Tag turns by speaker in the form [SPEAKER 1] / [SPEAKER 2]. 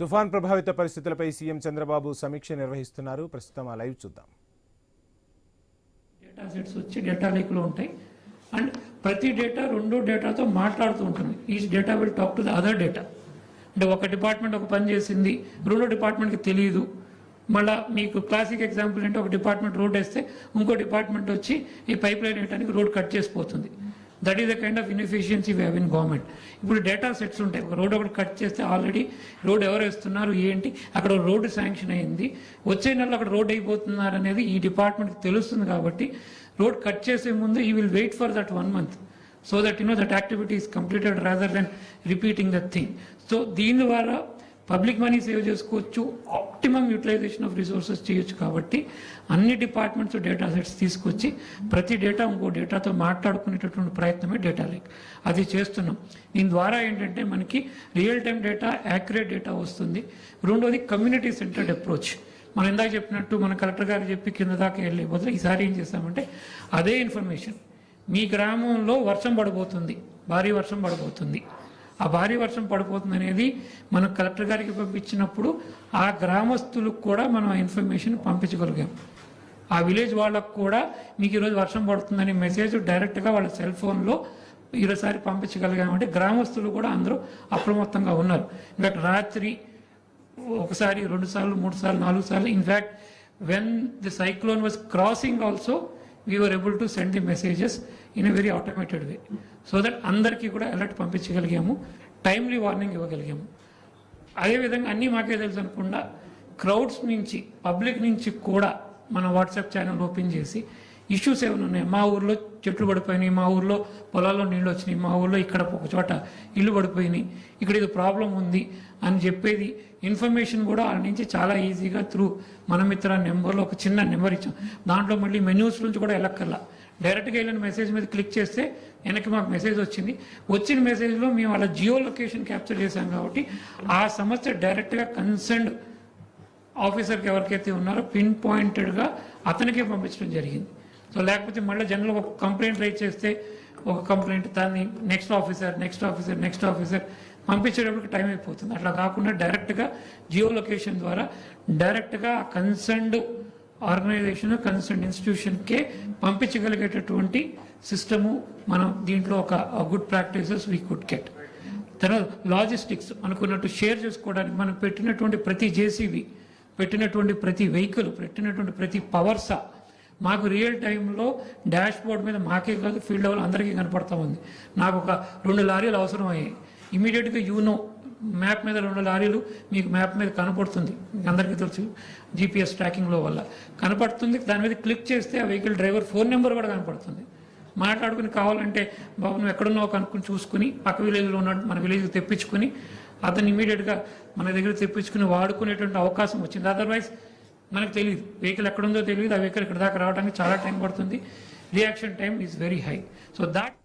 [SPEAKER 1] తుఫాన్ ప్రభావిత పరిస్థితులపై సీఎం చంద్రబాబు సమీక్ష నిర్వహిస్తున్నారు. ప్రస్తుతం ఆ లైవ్ చూద్దాం.
[SPEAKER 2] డేటా సెట్స్ వచ్చి డేటా లేక్లో ఉంటాయి అండ్ ప్రతి డేటా రెండో డేటాతో మాట్లాడుతూ ఉంటుంది. Each data will talk to the other data. అంటే ఒక డిపార్ట్మెంట్ ఒక పని చేసింది, రెండో డిపార్ట్మెంట్కి తెలియదు. మళ్ళీ మీకు క్లాసిక్ ఎగ్జాంపుల్ అంటే ఒక డిపార్ట్మెంట్ రోడ్ వేస్తే ఇంకో డిపార్ట్మెంట్ వచ్చి ఈ పైప్ లైన్ వేయడానికి రోడ్ కట్ చేసిపోతుంది. That is the kind of inefficiency we have in government. ఇప్పుడు డేటా సెట్స్ ఉంటాయి. ఒక రోడ్ ఒకటి కట్ చేస్తే ఆల్రెడీ రోడ్ ఎవరు వేస్తున్నారు ఏంటి, అక్కడ రోడ్డు శాంక్షన్ అయింది, వచ్చే నెలలో అక్కడ రోడ్ అయిపోతున్నారు అనేది ఈ డిపార్ట్మెంట్కి తెలుస్తుంది. కాబట్టి రోడ్ కట్ చేసే ముందు ఈ will wait for that 1 month so that that activity is completed rather than repeating that thing. So దీని ద్వారా పబ్లిక్ మనీ సేవ్ చేసుకోవచ్చు, ఆప్టిమమ్ యూటిలైజేషన్ ఆఫ్ రిసోర్సెస్ చేయొచ్చు. కాబట్టి అన్ని డిపార్ట్మెంట్స్ డేటా సెట్స్ తీసుకొచ్చి ప్రతి డేటా ఇంకో డేటాతో మాట్లాడుకునేటటువంటి ప్రయత్నమే డేటా లేక్. అది చేస్తున్నాం. దీని ద్వారా ఏంటంటే మనకి real time data, accurate data వస్తుంది. రెండోది కమ్యూనిటీ సెంటర్డ్ అప్రోచ్. మనం ఇందాక చెప్పినట్టు మన కలెక్టర్ గారు చెప్పి కింద దాకా వెళ్ళే బదులు ఈసారి ఏం చేస్తామంటే అదే ఇన్ఫర్మేషన్, మీ గ్రామంలో వర్షం పడబోతుంది, భారీ వర్షం పడబోతుంది, ఆ భారీ వర్షం పడిపోతుంది అనేది మనం కలెక్టర్ గారికి పంపించినప్పుడు ఆ గ్రామస్తులకు కూడా మనం ఆ ఇన్ఫర్మేషన్ పంపించగలిగాం. ఆ విలేజ్ వాళ్ళకు కూడా మీకు ఈరోజు వర్షం పడుతుందనే మెసేజ్ డైరెక్ట్గా వాళ్ళ సెల్ ఫోన్లో ఈరోసారి పంపించగలిగామంటే గ్రామస్తులు కూడా అందరూ అప్రమత్తంగా ఉన్నారు. ఇన్ఫాక్ట్ రాత్రి ఒకసారి, 2 సార్లు, 3 సార్లు, 4 సార్లు, in fact when the cyclone was crossing also we were able to send the messages in a very automated way so that అందరికీ కూడా అలర్ట్ పంపించగలిగాము, టైమ్లీ వార్నింగ్ ఇవ్వగలిగాము. అదేవిధంగా అన్నీ మాకే తెలుసు అనుకుండా క్రౌడ్స్ నుంచి, పబ్లిక్ నుంచి కూడా మన వాట్సాప్ ఛానల్ ఓపెన్ చేసి ఇష్యూస్ ఏమైనా ఉన్నాయి, మా ఊర్లో చెట్లు పడిపోయినాయి, మా ఊర్లో పొలాల్లో నీళ్ళు వచ్చినాయి, మా ఊర్లో ఇక్కడ ఒక చోట ఇల్లు పడిపోయినాయి, ఇక్కడ ఇది ప్రాబ్లం ఉంది అని చెప్పేది ఇన్ఫర్మేషన్ కూడా వాళ్ళ నుంచి చాలా ఈజీగా త్రూ మన మిత్ర నెంబర్లో ఒక చిన్న నెంబర్ ఇచ్చాం. దాంట్లో మళ్ళీ మెన్యూస్ నుంచి కూడా వెళ్ళక్కర్లా, డైరెక్ట్గా వెళ్ళిన మెసేజ్ మీద క్లిక్ చేస్తే వెనక్కి మాకు మెసేజ్ వచ్చింది. వచ్చిన మెసేజ్లో మేము వాళ్ళ జియో లొకేషన్ క్యాప్చర్ చేశాం కాబట్టి ఆ సమస్య డైరెక్ట్గా కన్సర్న్డ్ ఆఫీసర్కి ఎవరికైతే ఉన్నారో పిన్ పాయింటెడ్గా అతనికే పంపించడం జరిగింది. సో లేకపోతే మళ్ళీ జనరల్గా ఒక కంప్లైంట్ రైజ్ చేస్తే ఒక కంప్లైంట్ దాన్ని నెక్స్ట్ ఆఫీసర్ పంపించేటప్పటికి టైం అయిపోతుంది. అట్లా కాకుండా డైరెక్ట్గా జియో లొకేషన్ ద్వారా డైరెక్ట్గా కన్సర్న్డ్ ఆర్గనైజేషన్, కన్సర్న్డ్ ఇన్స్టిట్యూషన్కే పంపించగలిగేటటువంటి సిస్టము మనం దీంట్లో ఒక good practices we could get. తర్వాత లాజిస్టిక్స్ అనుకున్నట్టు షేర్ చేసుకోవడానికి మనం పెట్టినటువంటి ప్రతి జేసీబీ, పెట్టినటువంటి ప్రతి వెహికల్, పెట్టినటువంటి ప్రతి పవర్సా మాకు రియల్ టైంలో డాష్ బోర్డ్ మీద మాకే కాదు ఫీల్డ్ లెవెల్ అందరికీ కనపడతా ఉంది. నాకు ఒక 2 లారీలు అవసరం అయ్యాయి, ఇమీడియట్గా మ్యాప్ మీద 2 లారీలు మీకు మ్యాప్ మీద కనపడుతుంది, అందరికీ తెలుసు జీపీఎస్ ట్రాకింగ్లో వల్ల కనపడుతుంది. దాని మీద క్లిక్ చేస్తే ఆ వెహికల్ డ్రైవర్ ఫోన్ నెంబర్ కూడా కనపడుతుంది. మాట్లాడుకుని కావాలంటే బాబు నువ్వు ఎక్కడున్నావు కనుక్కొని చూసుకుని పక్క విలేజ్లో ఉన్నాడు మన విలేజ్కి తెప్పించుకొని అతను ఇమీడియట్గా మన దగ్గర తెప్పించుకుని వాడుకునేటువంటి అవకాశం వచ్చింది. అదర్వైజ్ మనకు తెలియదు వెహికల్ ఎక్కడుందో తెలియదు, ఆ వెహికల్ ఇక్కడ దాకా రావడానికి చాలా టైం పడుతుంది. Reaction time is very high. So that